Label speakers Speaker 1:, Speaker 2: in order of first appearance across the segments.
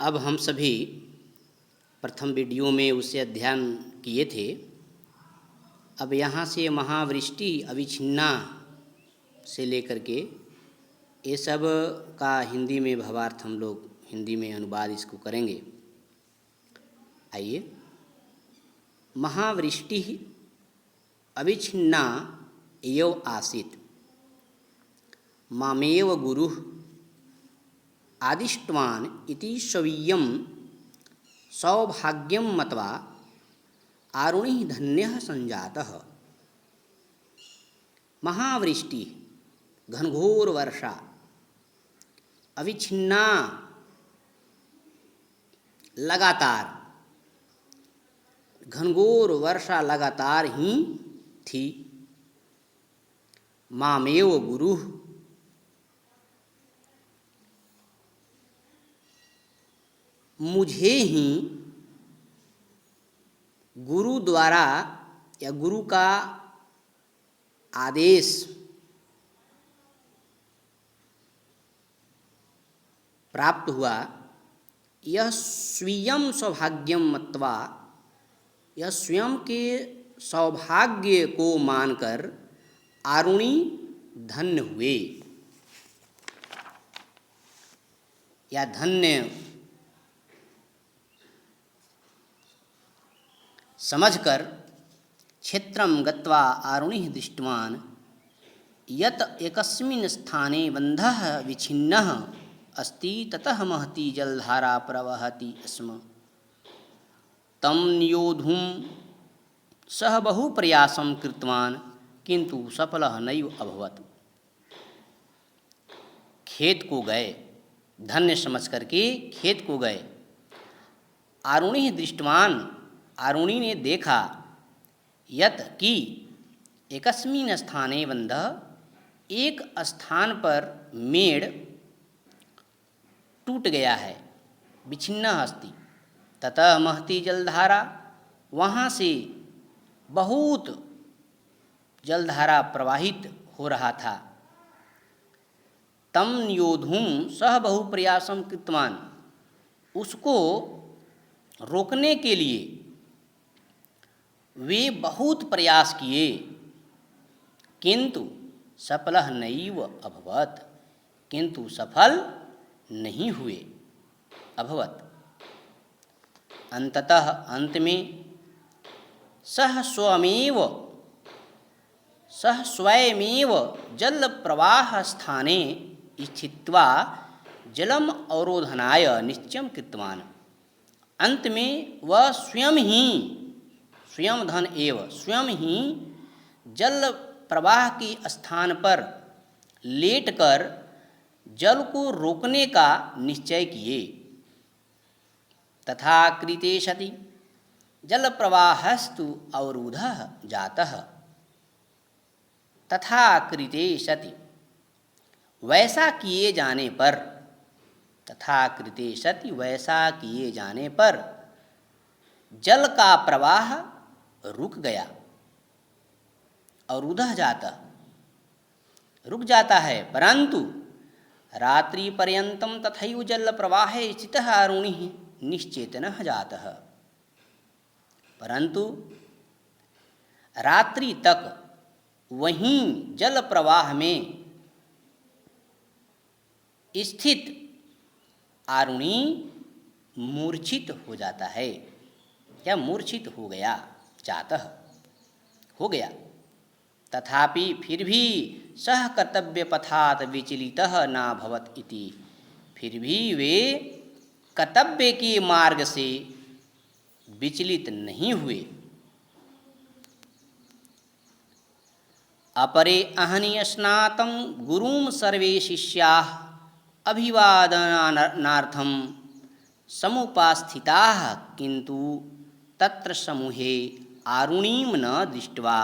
Speaker 1: अब हम सभी प्रथम वीडियो में उसे अध्ययन किए थे। अब यहाँ से महावृष्टि अविच्छिन्ना से लेकर के ये सब का हिंदी में भावार्थ हम लोग हिंदी में अनुवाद इसको करेंगे। आइए। महावृष्टि अविच्छिन्ना एव आसीत् मामेव गुरुः आदिष्टवान् इति स्वीयं सौभाग्यं मत्वा आरुणिः धन्यः संजातः। महावृष्टि घनघोर वर्षा अविच्छिन्ना लगातार घनघोर वर्षा लगातार ही थी। मामेव गुरुः मुझे ही गुरु द्वारा या गुरु का आदेश प्राप्त हुआ। यह स्वयं सौभाग्यम मत्वा, यह स्वयं के सौभाग्य को मानकर आरुणि धन्य हुए या धन्य समझकर क्षेत्रं गत्वा आरुणिः दृष्टवान् यत् एकस्मिन् स्थाने बन्धः विच्छिन्नः अस्ति ततः महती जलधारा प्रवहति स्म। तं नियोद्धुं सः बहु प्रयासं कृतवान् किन्तु सफलः नैव अभवत्। खेत को गए, धन्य समझ करके खेत को गए। आरुणिः दृष्टवान्, आरुणि ने देखा, यत कि एकस्मिन् स्थाने बन्धः, एक स्थान पर मेड़ टूट गया है, विच्छिन्ना अस्ति। ततः महती जलधारा, वहाँ से बहुत जलधारा प्रवाहित हो रहा था। तम नियोद्धुं सह बहु प्रयासं कृतवान्, उसको रोकने के लिए वे बहुत प्रयास किए, किंतु सफलः नैव अभवत्, किंतु सफल नहीं हुए। अभवत् अंततः, अंत में सह स्वयमेव जल प्रवाह स्थाने स्थित्वा जलम अवरोधनाय निश्चयं कृतवान्। अंत में वह स्वयं धन एव स्वयं ही जल प्रवाह के स्थान पर लेटकर जल को रोकने का निश्चय किए। तथा कृते सति जल प्रवाहस्तु अवरुद्धः जातः। तथा कृते सति, वैसा किए जाने पर, तथा कृते सति वैसा किए जाने पर जल का प्रवाह रुक गया। अवरुद्धः जातः, रुक जाता है। परंतु रात्रि पर्यंतं तथैव जल प्रवाहे स्थितः आरुणिः निश्चेतनः जातः। परंतु रात्रि तक वहीं जल प्रवाह में स्थित आरुणि मूर्छित हो जाता है या मूर्छित हो गया, जातः हो गया। तथापि फिर भी सह कर्तव्य पथात विचलितः नाभवत् इति, फिर भी वे कर्तव्य के मार्ग से विचलित नहीं हुए। अपरे अहनि स्नातं गुरुं सर्वे शिष्याः अभिवादनार्थं समुपास्थिताः, किन्तु तत्र समूहे आरुणिं न दृष्ट्वा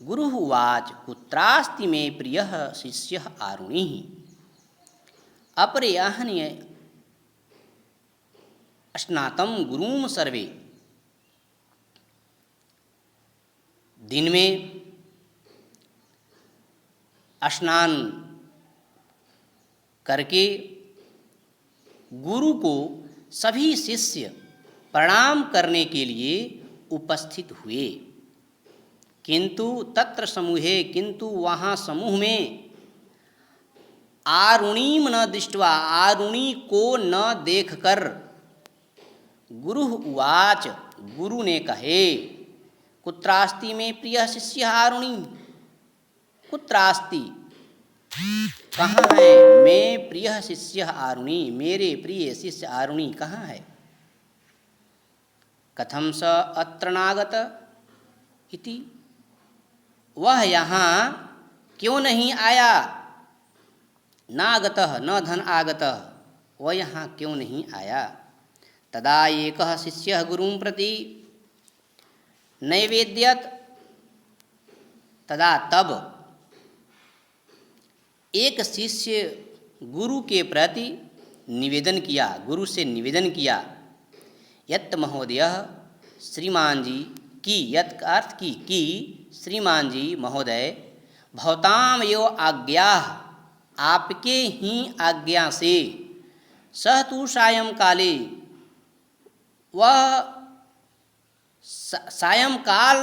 Speaker 1: गुरुः उवाच कुत्रास्ति मे प्रियः शिष्यः आरुणिः। अपरे अहनि स्नातं गुरुं सर्वे, दिन में स्नान करके गुरु को सभी शिष्य प्रणाम करने के लिए उपस्थित हुए। किंतु तत्र समूहे, किंतु वहाँ समूह में आरुणीम न दृष्ट्वा, आरुणि को न देखकर, गुरु उवाच, गुरु ने कहे, कुत्रास्ति में प्रिय शिष्य आरुणि, कुत्रास्ति कहाँ है मैं प्रिय शिष्य आरुणि, मेरे प्रिय शिष्य आरुणि कहाँ है। कथम स अत्र नागत इति, वह यहाँ क्यों नहीं आया। नागतः न धन आगतः, वह यहाँ क्यों नहीं आया। तदा एकः शिष्यः गुरुं प्रति नैवेद्यत, तदा तब एक शिष्य गुरु के प्रति निवेदन किया, गुरु से निवेदन किया, यत् महोदय श्रीमान जी की, यत् अर्थ की कि श्रीमान जी महोदय, भवताम यो आज्ञा, आपके ही आज्ञा से, सह तु सायंकाले, वह सायंकाल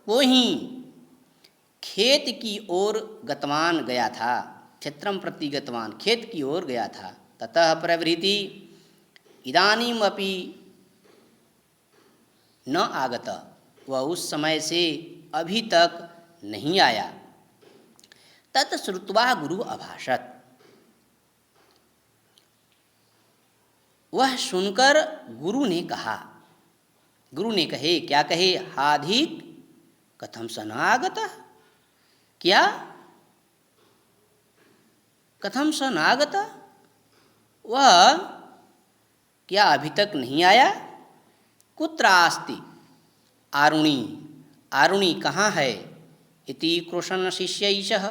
Speaker 1: को ही खेत की ओर गतवान गया था, क्षेत्रम प्रति गतवान, खेत की ओर गया था। ततः प्रवृत्ति इदानीमपि न आगत, वह उस समय से अभी तक नहीं आया। तत् श्रुत्वा गुरु अभाषत, वह सुनकर गुरु ने कहा, गुरु ने कहे, क्या कहे, हाधिक कथम स न आगत, क्या कथम स न आगत, वह क्या अभी तक नहीं आया। कुत्र अस्ति आरुणि, आरुणि कहाँ है। इति क्रोशन शिष्यैषः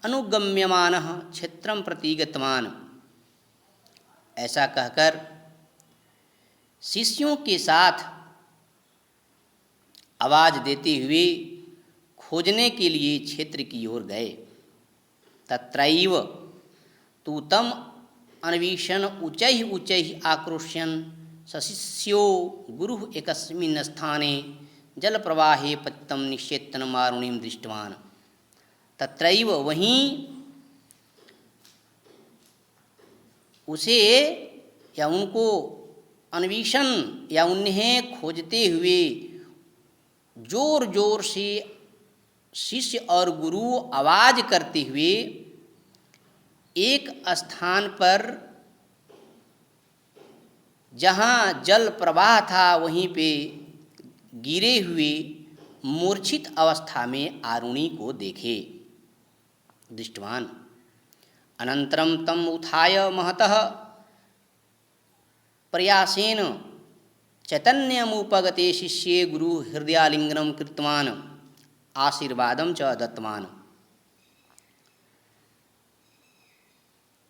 Speaker 1: अनुगम्यमानः क्षेत्रं प्रति गतवान, ऐसा कहकर शिष्यों के साथ आवाज देते हुए खोजने के लिए क्षेत्र की ओर गए। तत्रैव तु तम अन्वीक्षण उच्चैः उच्चैः आक्रोश्यन् सशिष्यो गुरु एकस्मिन् स्थाने जलप्रवाहे पतितं निश्चेतनं आरुणिं दृष्टवान्। तत्रैव वहीं उसे या उनको अन्वेषण या उन्हें खोजते हुए जोर जोर से शिष्य और गुरु आवाज करते हुए एक स्थान पर जहाँ जल प्रवाह था वहीं पे गिरे हुए मूर्छित अवस्था में आरुणि को देखे। दृष्टवान अनंतरम तम उत्थाय महतः प्रयासेन चैतन्यमुपगते शिष्ये गुरु हृदयालिंगनं कृतवान् आशीर्वादं च दत्तवान्।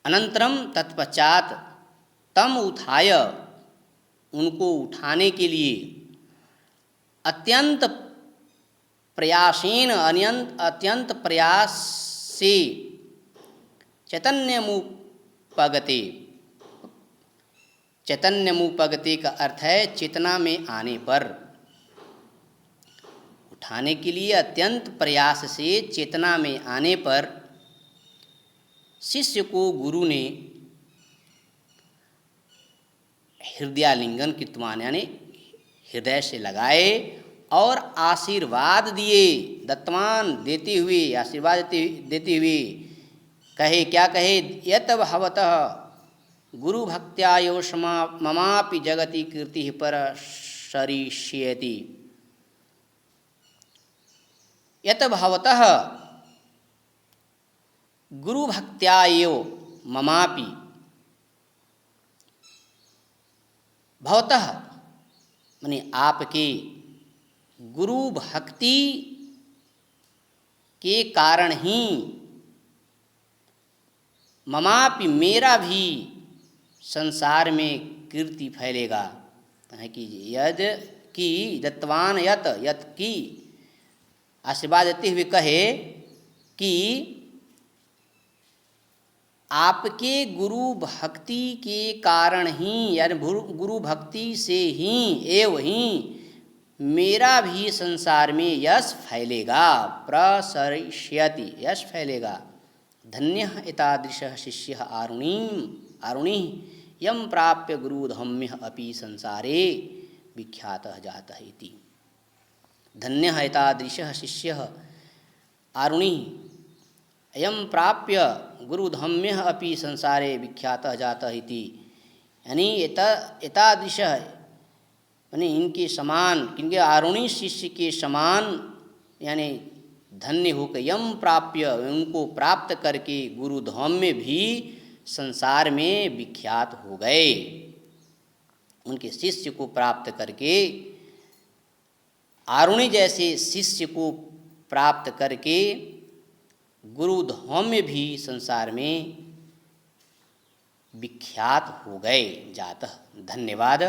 Speaker 1: अनंतरम तत्पश्चात तम उत्थाय, उनको उठाने के लिए अत्यंत प्रयासेन, अत्यंत प्रयास से चैतन्यमुपगते, चैतन्यमुपगते का अर्थ है चेतना में आने पर, उठाने के लिए अत्यंत प्रयास से चेतना में आने पर शिष्य को गुरु ने हृदयालिंगन कृतवान, यानी हृदय से लगाए और आशीर्वाद दिए, दत्तवान देते हुए, आशीर्वाद देते हुए कहे, क्या कहे, यत भवतः गुरु भक्त्या यो ममापि जगति कीर्ति पर सरिष्यति। यत भवतः गुरु भक्त्या यो ममापि, भवतः माने आपके, गुरु भक्ति के कारण ही, ममापि मेरा भी संसार में कीर्ति फैलेगा। है कि यद की दत्तवान यत, यत की आशीर्वाद देते हुए कहे कि आपके गुरु भक्ति के कारण ही, यानी गुरु भक्ति से ही एवं ही मेरा भी संसार में यश फैलेगा, प्रसरिष्यति, यश फैलेगा। धन्यः एतादृशः शिष्यः आरुणिः यं प्राप्य गुरुधम्यः अपि संसारे विख्यातः जातः इति। धन्यः एतादृशः शिष्यः आरुणिः यं प्राप्य गुरुधम्यः अपि संसारे विख्यातः जातः इति। यानी एतादृशः यानी इनके समान, इनके आरुणी शिष्य के समान यानी धन्य होकर यम प्राप्य, उनको प्राप्त करके गुरुधाम्य भी संसार में विख्यात हो गए। उनके शिष्य को प्राप्त करके, आरुणी जैसे शिष्य को प्राप्त करके गुरुधाम्य भी संसार में विख्यात हो गए जातः। धन्यवाद।